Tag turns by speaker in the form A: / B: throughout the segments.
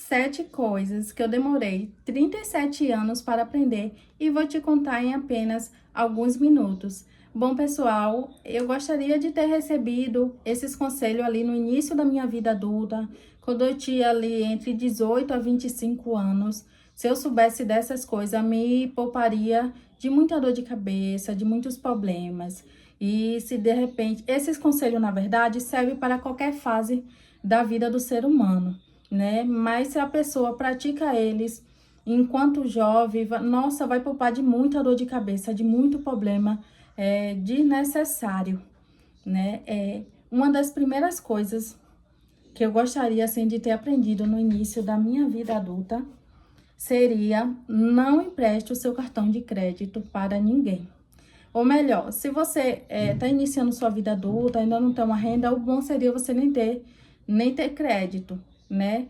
A: 7 coisas que eu demorei 37 anos para aprender e vou te contar em apenas alguns minutos. Bom, pessoal, eu gostaria de ter recebido esses conselhos ali no início da minha vida adulta, quando eu tinha ali entre 18 a 25 anos. Se eu soubesse dessas coisas, me pouparia de muita dor de cabeça, de muitos problemas. E se de repente, esses conselhos, na verdade, servem para qualquer fase da vida do ser humano, né? Mas se a pessoa pratica eles enquanto jovem, nossa, vai poupar de muita dor de cabeça, de muito problema desnecessário, né? Uma das primeiras coisas que eu gostaria, assim, de ter aprendido no início da minha vida adulta seria: não empreste o seu cartão de crédito para ninguém. Ou melhor, se você está iniciando sua vida adulta, ainda não tem uma renda, o bom seria você nem ter crédito, né?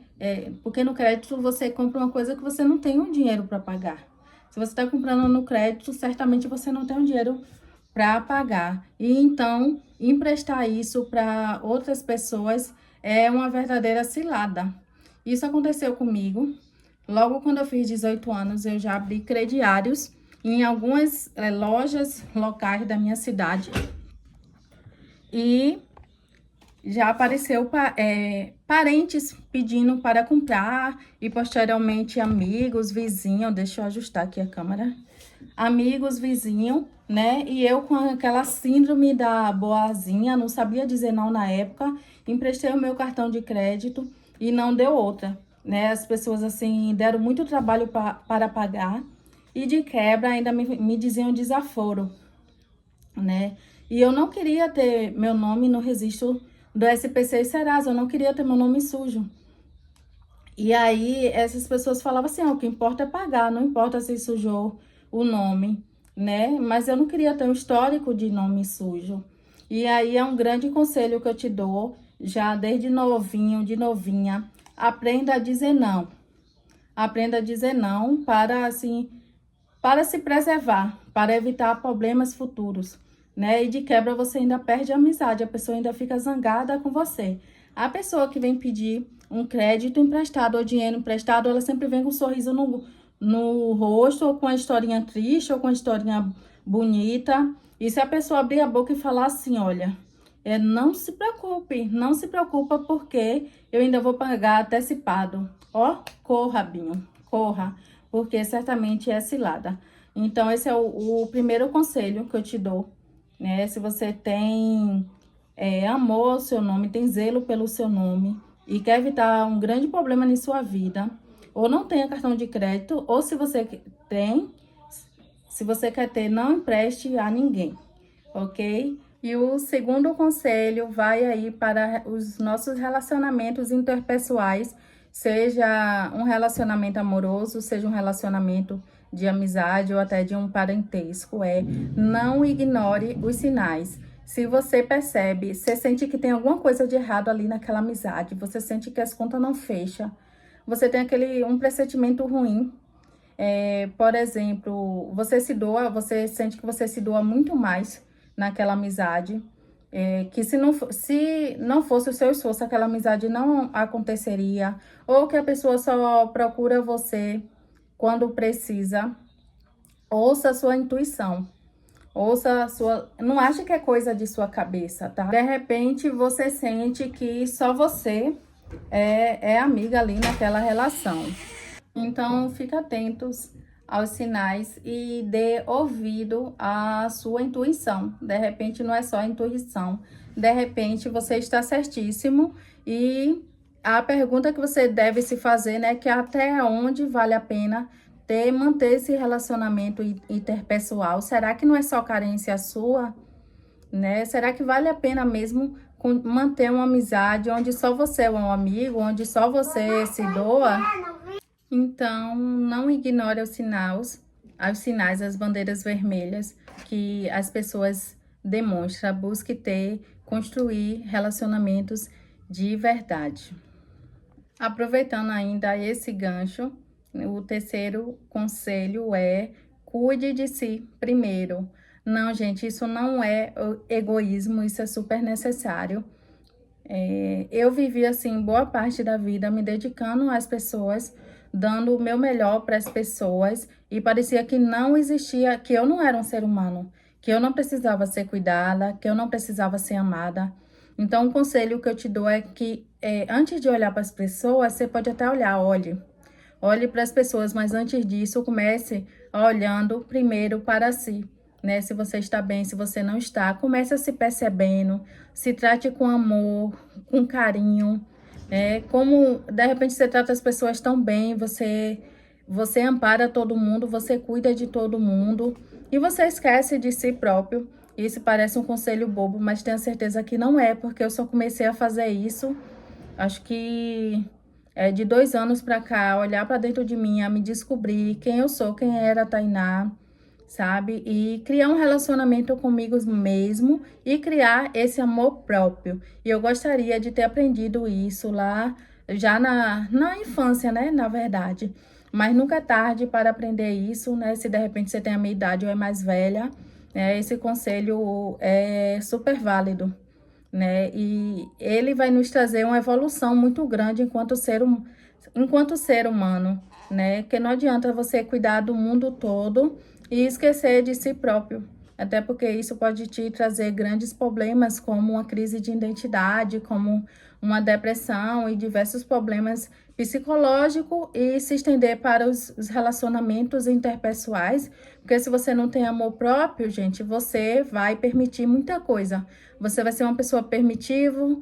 A: Porque no crédito você compra uma coisa que você não tem o dinheiro para pagar. Se você está comprando no crédito, certamente você não tem o dinheiro para pagar. E então, emprestar isso para outras pessoas é uma verdadeira cilada. Isso aconteceu comigo. Logo quando eu fiz 18 anos, eu já abri crediários em algumas lojas locais da minha cidade. E já apareceu parentes pedindo para comprar e posteriormente amigos, vizinhos. Deixa eu ajustar aqui a câmera. Amigos, vizinhos, né? E eu com aquela síndrome da boazinha, não sabia dizer não na época, emprestei o meu cartão de crédito e não deu outra, né? As pessoas, assim, deram muito trabalho para pagar e de quebra ainda me diziam desaforo, né? E eu não queria ter meu nome no registro do SPC e Serasa, eu não queria ter meu nome sujo. E aí, essas pessoas falavam assim: o que importa é pagar, não importa se sujou o nome, né? Mas eu não queria ter um histórico de nome sujo. E aí, é um grande conselho que eu te dou, já desde novinho, de novinha: aprenda a dizer não. Aprenda a dizer não para, assim, para se preservar, para evitar problemas futuros, né? E de quebra você ainda perde a amizade, a pessoa ainda fica zangada com você. A pessoa que vem pedir um crédito emprestado ou dinheiro emprestado, ela sempre vem com um sorriso no rosto, ou com a historinha triste, ou com a historinha bonita. E se a pessoa abrir a boca e falar assim: olha, não se preocupe, não se preocupa, porque eu ainda vou pagar antecipado. Ó, corra, Binho, corra, porque certamente é cilada. Então, esse é o primeiro conselho que eu te dou, né? Se você tem amor ao seu nome, tem zelo pelo seu nome e quer evitar um grande problema em sua vida, ou não tenha cartão de crédito, ou se você tem, se você quer ter, não empreste a ninguém, ok? E o segundo conselho vai aí para os nossos relacionamentos interpessoais, seja um relacionamento amoroso, seja um relacionamento de amizade ou até de um parentesco, não ignore os sinais. Se você percebe, você sente que tem alguma coisa de errado ali naquela amizade, você sente que as contas não fecham, você tem um pressentimento ruim. Por exemplo, você sente que você se doa muito mais naquela amizade, que se não fosse o seu esforço, aquela amizade não aconteceria, ou que a pessoa só procura você quando precisa. Ouça a sua intuição, não acha que é coisa de sua cabeça, tá? De repente, você sente que só você é amiga ali naquela relação. Então, fique atentos aos sinais e dê ouvido à sua intuição. De repente, não é só a intuição. De repente, você está certíssimo. E a pergunta que você deve se fazer, né, que até onde vale a pena manter esse relacionamento interpessoal? Será que não é só carência sua, né? Será que vale a pena mesmo manter uma amizade onde só você é um amigo, onde só você se doa? Então, não ignore os sinais, as bandeiras vermelhas que as pessoas demonstram. Busque construir relacionamentos de verdade. Aproveitando ainda esse gancho, o terceiro conselho é: cuide de si primeiro. Não, gente, isso não é egoísmo, isso é super necessário. Eu vivi, assim, boa parte da vida me dedicando às pessoas, dando o meu melhor para as pessoas, e parecia que não existia, que eu não era um ser humano, que eu não precisava ser cuidada, que eu não precisava ser amada. Então, o conselho que eu te dou é que, antes de olhar para as pessoas, você pode até olhar, olhe para as pessoas, mas antes disso, comece olhando primeiro para si, né? Se você está bem, se você não está, comece a se percebendo, se trate com amor, com carinho, como de repente você trata as pessoas tão bem, você ampara todo mundo, você cuida de todo mundo e você esquece de si próprio. Isso parece um conselho bobo, mas tenho certeza que não é, porque eu só comecei a fazer isso, acho que de 2 anos pra cá, olhar pra dentro de mim, a me descobrir quem eu sou, quem era a Tainá, sabe? E criar um relacionamento comigo mesmo e criar esse amor próprio. E eu gostaria de ter aprendido isso lá, já na infância, né? Na verdade. Mas nunca é tarde para aprender isso, né? Se de repente você tem a minha idade ou é mais velha, esse conselho é super válido, né? E ele vai nos trazer uma evolução muito grande enquanto ser humano, né? Que não adianta você cuidar do mundo todo e esquecer de si próprio. Até porque isso pode te trazer grandes problemas, como uma crise de identidade, como uma depressão e diversos problemas psicológicos, e se estender para os relacionamentos interpessoais. Porque se você não tem amor próprio, gente, você vai permitir muita coisa. Você vai ser uma pessoa permissiva,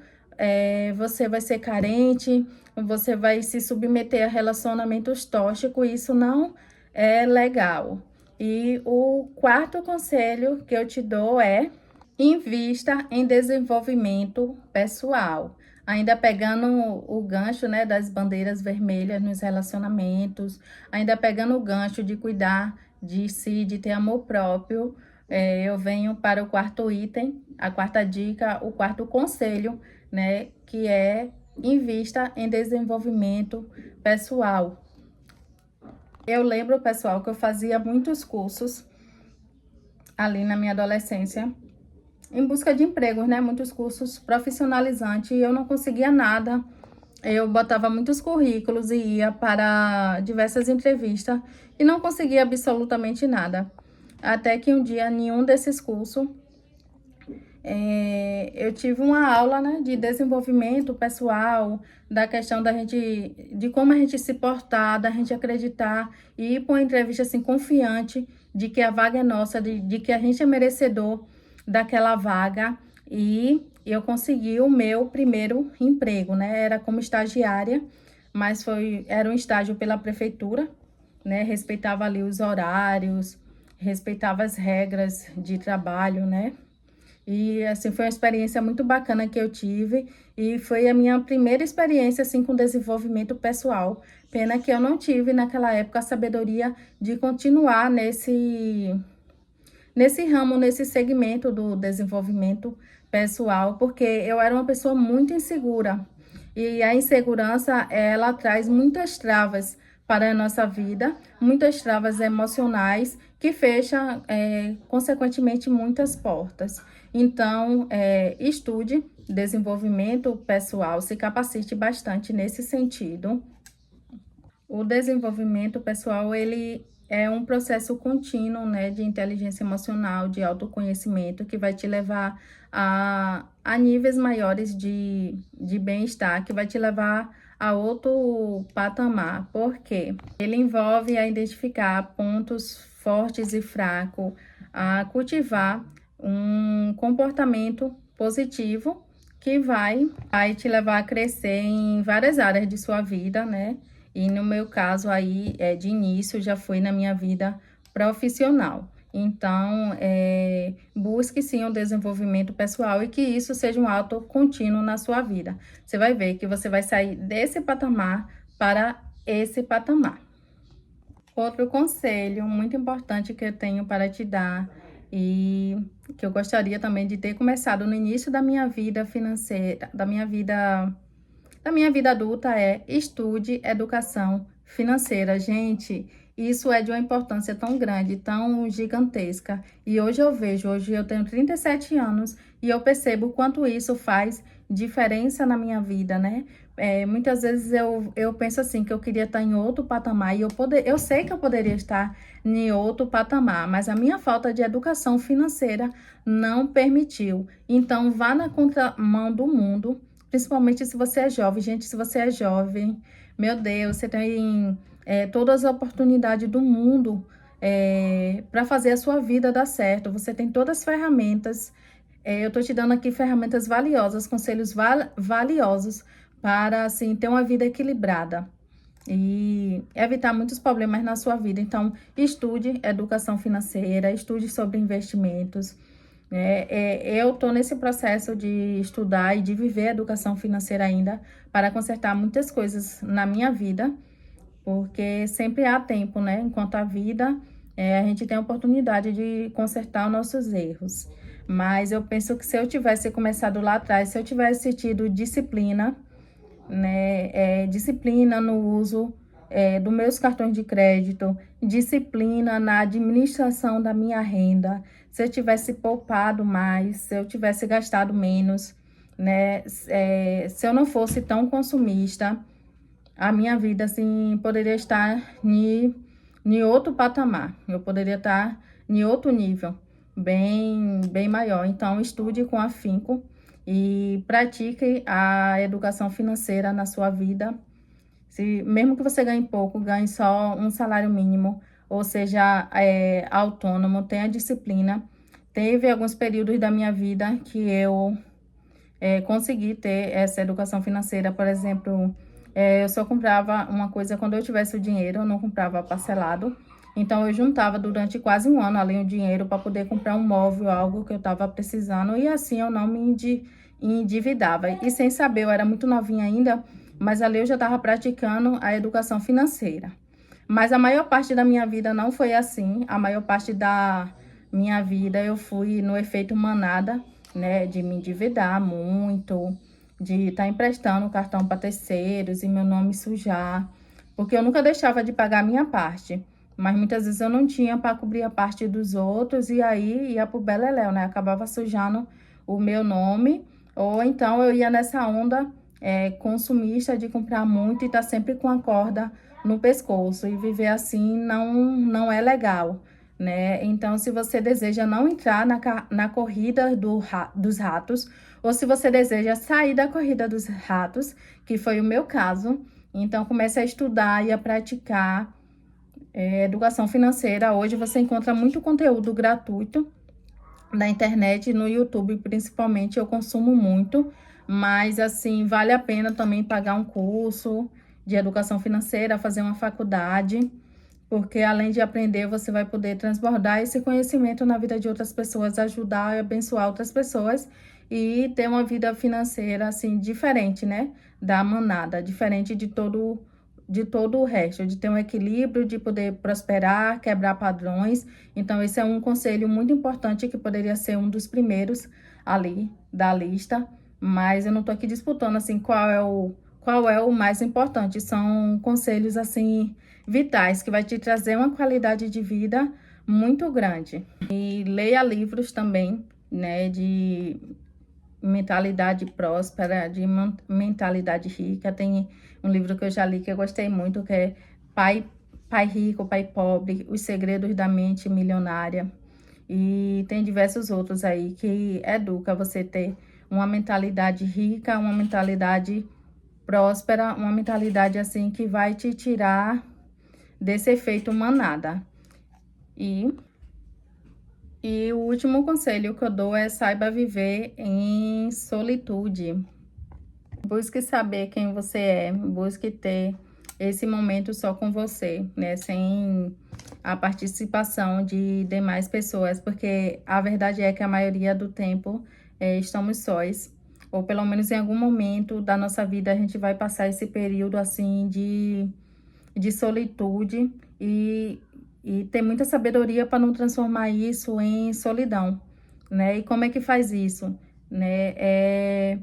A: você vai ser carente, você vai se submeter a relacionamentos tóxicos, e isso não é legal. E o quarto conselho que eu te dou é: invista em desenvolvimento pessoal. Ainda pegando o gancho, né, das bandeiras vermelhas nos relacionamentos, ainda pegando o gancho de cuidar de si, de ter amor próprio, eu venho para o quarto item, a quarta dica, o quarto conselho, né, que é: invista em desenvolvimento pessoal. Eu lembro, pessoal, que eu fazia muitos cursos ali na minha adolescência, em busca de empregos, né? Muitos cursos profissionalizantes, e eu não conseguia nada. Eu botava muitos currículos e ia para diversas entrevistas e não conseguia absolutamente nada. Até que um dia, em um desses cursos, eu tive uma aula, né, de desenvolvimento pessoal, da questão da gente, de como a gente se portar, da gente acreditar e ir para uma entrevista assim, confiante de que a vaga é nossa, de que a gente é merecedor daquela vaga. E eu consegui o meu primeiro emprego, né? Era como estagiária, mas era um estágio pela prefeitura, né? Respeitava ali os horários, respeitava as regras de trabalho, né? E, assim, foi uma experiência muito bacana que eu tive, e foi a minha primeira experiência, assim, com desenvolvimento pessoal. Pena que eu não tive, naquela época, a sabedoria de continuar nesse ramo, nesse segmento do desenvolvimento pessoal, porque eu era uma pessoa muito insegura. E a insegurança, ela traz muitas travas para a nossa vida, muitas travas emocionais que fecham, consequentemente, muitas portas. Então, estude desenvolvimento pessoal, se capacite bastante nesse sentido. O desenvolvimento pessoal, ele é um processo contínuo, né, de inteligência emocional, de autoconhecimento, que vai te levar a níveis maiores de bem-estar, que vai te levar a outro patamar. Por quê? Ele envolve a identificar pontos fortes e fracos, a cultivar um comportamento positivo que vai te levar a crescer em várias áreas de sua vida, né? E no meu caso aí, de início, já foi na minha vida profissional. Então, busque sim um desenvolvimento pessoal, e que isso seja um ato contínuo na sua vida. Você vai ver que você vai sair desse patamar para esse patamar. Outro conselho muito importante que eu tenho para te dar, e que eu gostaria também de ter começado no início da minha vida financeira, da minha vida adulta, é: estude educação financeira. Gente, isso é de uma importância tão grande, tão gigantesca. E hoje eu tenho 37 anos, e eu percebo quanto isso faz diferença na minha vida, né? Muitas vezes eu penso assim, que eu queria estar em outro patamar, e eu sei que eu poderia estar em outro patamar, mas a minha falta de educação financeira não permitiu. Então, vá na contramão do mundo, principalmente se você é jovem. Gente, se você é jovem, meu Deus, você tem todas as oportunidades do mundo para fazer a sua vida dar certo. Você tem todas as ferramentas. Eu estou te dando aqui ferramentas valiosas, conselhos valiosos para, assim, ter uma vida equilibrada e evitar muitos problemas na sua vida. Então, estude educação financeira, estude sobre investimentos. Eu estou nesse processo de estudar e de viver educação financeira ainda para consertar muitas coisas na minha vida, porque sempre há tempo, né? Enquanto a vida, a gente tem a oportunidade de consertar os nossos erros. Mas eu penso que se eu tivesse começado lá atrás, se eu tivesse tido disciplina, né? Disciplina no uso dos meus cartões de crédito, disciplina na administração da minha renda, se eu tivesse poupado mais, se eu tivesse gastado menos, né? Se eu não fosse tão consumista, a minha vida, assim, poderia estar em outro patamar. Eu poderia estar em outro nível, bem maior. Então, estude com afinco e pratique a educação financeira na sua vida. Mesmo que você ganhe pouco, ganhe só um salário mínimo, ou seja, autônomo, tenha disciplina. Teve alguns períodos da minha vida que eu consegui ter essa educação financeira. Por exemplo, eu só comprava uma coisa quando eu tivesse o dinheiro, eu não comprava parcelado. Então, eu juntava durante quase um ano ali o dinheiro para poder comprar um móvel, algo que eu estava precisando. E assim eu não me endividava. E sem saber, eu era muito novinha ainda, mas ali eu já estava praticando a educação financeira. Mas a maior parte da minha vida não foi assim. A maior parte da minha vida eu fui no efeito manada, né? De me endividar muito, de estar emprestando o cartão para terceiros e meu nome sujar. Porque eu nunca deixava de pagar a minha parte. Mas muitas vezes eu não tinha para cobrir a parte dos outros e aí ia pro beleléu, né? Acabava sujando o meu nome. Ou então eu ia nessa onda consumista de comprar muito e estar sempre com a corda no pescoço. E viver assim não é legal, né? Então, se você deseja não entrar na corrida dos ratos, ou se você deseja sair da corrida dos ratos, que foi o meu caso, então comece a estudar e a praticar educação financeira. Hoje você encontra muito conteúdo gratuito na internet, no YouTube principalmente, eu consumo muito, mas assim, vale a pena também pagar um curso de educação financeira, fazer uma faculdade, porque além de aprender, você vai poder transbordar esse conhecimento na vida de outras pessoas, ajudar e abençoar outras pessoas e ter uma vida financeira assim diferente, né, da manada, diferente de todo o resto, de ter um equilíbrio, de poder prosperar, quebrar padrões. Então, esse é um conselho muito importante que poderia ser um dos primeiros ali da lista, mas eu não tô aqui disputando, assim, qual é o mais importante. São conselhos, assim, vitais, que vai te trazer uma qualidade de vida muito grande. E leia livros também, né, de mentalidade próspera, de mentalidade rica. Tem um livro que eu já li que eu gostei muito, que é Pai Rico, Pai Pobre, Os Segredos da Mente Milionária. E tem diversos outros aí que educa você ter uma mentalidade rica, uma mentalidade próspera, uma mentalidade assim que vai te tirar desse efeito manada. E o último conselho que eu dou é saiba viver em solitude. Busque saber quem você é, busque ter esse momento só com você, né? Sem a participação de demais pessoas, porque a verdade é que a maioria do tempo estamos sós. Ou pelo menos em algum momento da nossa vida a gente vai passar esse período assim de solitude e ter muita sabedoria para não transformar isso em solidão, né? E como é que faz isso, né?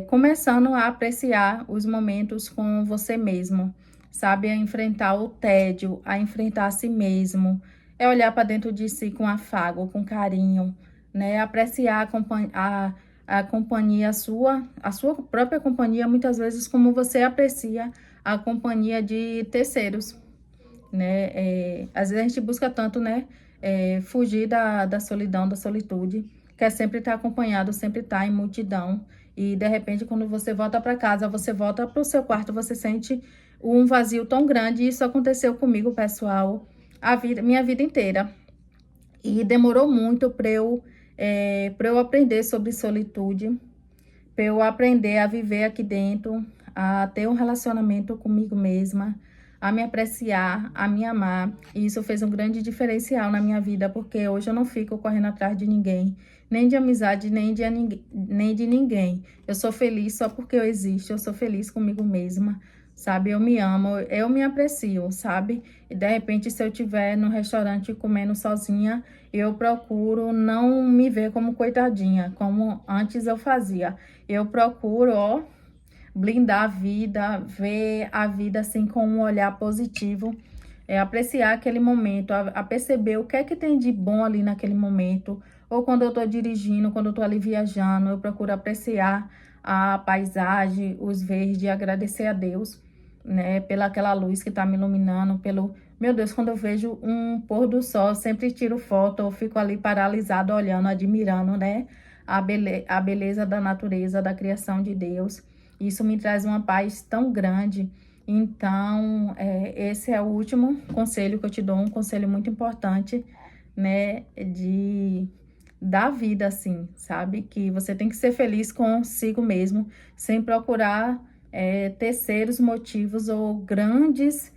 A: Começando a apreciar os momentos com você mesmo, sabe? A enfrentar o tédio, a enfrentar a si mesmo, olhar para dentro de si com afago, com carinho, né? Apreciar a companhia a sua própria companhia, muitas vezes como você aprecia a companhia de terceiros, né? Às vezes a gente busca tanto, né? Fugir da solidão, da solitude, quer sempre estar acompanhado, sempre estar em multidão. E de repente, quando você volta para casa, você volta para o seu quarto, você sente um vazio tão grande. Isso aconteceu comigo, pessoal, minha vida inteira. E demorou muito para eu aprender sobre solitude, para eu aprender a viver aqui dentro, a ter um relacionamento comigo mesma, a me apreciar, a me amar. E isso fez um grande diferencial na minha vida, porque hoje eu não fico correndo atrás de ninguém, nem de amizade, nem de ninguém. Eu sou feliz só porque eu existo, eu sou feliz comigo mesma, sabe? Eu me amo, eu me aprecio, sabe? E de repente, se eu estiver no restaurante comendo sozinha, eu procuro não me ver como coitadinha, como antes eu fazia. Eu procuro, ó, blindar a vida, ver a vida assim com um olhar positivo, apreciar aquele momento, a perceber o que é que tem de bom ali naquele momento. Ou quando eu tô dirigindo, quando eu tô ali viajando, eu procuro apreciar a paisagem, os verdes, agradecer a Deus, né, pela aquela luz que tá me iluminando, pelo... Meu Deus, quando eu vejo um pôr do sol, eu sempre tiro foto, eu fico ali paralisada olhando, admirando, né, a beleza da natureza, da criação de Deus. Isso me traz uma paz tão grande. Então, esse é o último conselho que eu te dou, um conselho muito importante, né, da vida, assim, sabe? Que você tem que ser feliz consigo mesmo, sem procurar terceiros motivos ou grandes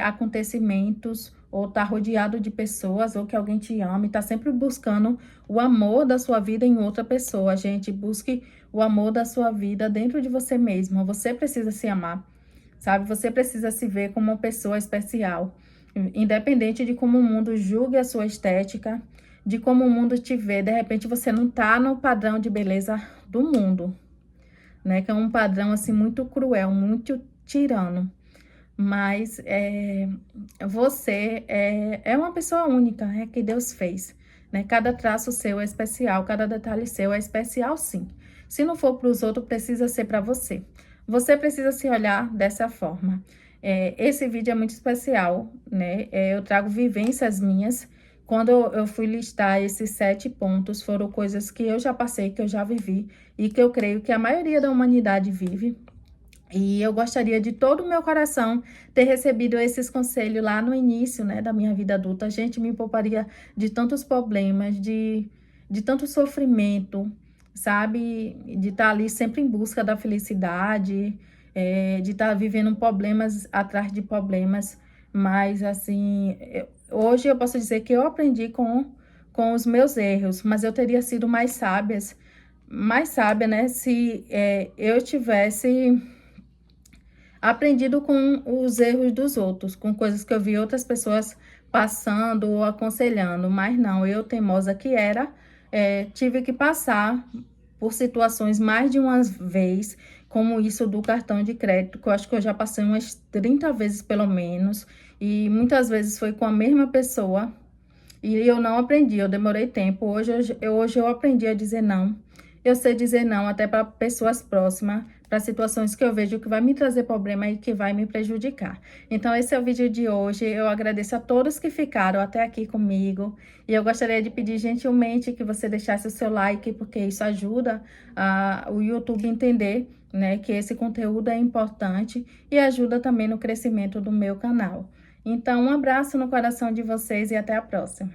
A: acontecimentos, ou tá rodeado de pessoas, ou que alguém te ama, e tá sempre buscando o amor da sua vida em outra pessoa. Gente, busque o amor da sua vida dentro de você mesmo. Você precisa se amar, sabe? Você precisa se ver como uma pessoa especial, independente de como o mundo julgue a sua estética, de como o mundo te vê. De repente, você não tá no padrão de beleza do mundo, né? Que é um padrão, assim, muito cruel, muito tirano. Mas você é uma pessoa única, que Deus fez, né? Cada traço seu é especial, cada detalhe seu é especial, sim. Se não for para os outros, precisa ser para você. Você precisa se olhar dessa forma. Esse vídeo é muito especial, né? Eu trago vivências minhas. Quando eu fui listar esses 7 pontos, foram coisas que eu já passei, que eu já vivi e que eu creio que a maioria da humanidade vive. E eu gostaria de todo o meu coração ter recebido esses conselhos lá no início, né, da minha vida adulta. A gente me pouparia de tantos problemas, de tanto sofrimento, sabe? De estar ali sempre em busca da felicidade, de estar vivendo problemas atrás de problemas. Mas, assim, hoje eu posso dizer que eu aprendi com os meus erros, mas eu teria sido mais sábia, né, se eu tivesse aprendido com os erros dos outros, com coisas que eu vi outras pessoas passando ou aconselhando, mas não, eu, teimosa que era, tive que passar por situações mais de uma vez, como isso do cartão de crédito, que eu acho que eu já passei umas 30 vezes pelo menos, e muitas vezes foi com a mesma pessoa, e eu não aprendi, eu demorei tempo. Hoje eu aprendi a dizer não. Eu sei dizer não até para pessoas próximas, para situações que eu vejo que vai me trazer problema e que vai me prejudicar. Então, esse é o vídeo de hoje. Eu agradeço a todos que ficaram até aqui comigo. E eu gostaria de pedir gentilmente que você deixasse o seu like, porque isso ajuda o YouTube a entender, né, que esse conteúdo é importante e ajuda também no crescimento do meu canal. Então, um abraço no coração de vocês e até a próxima.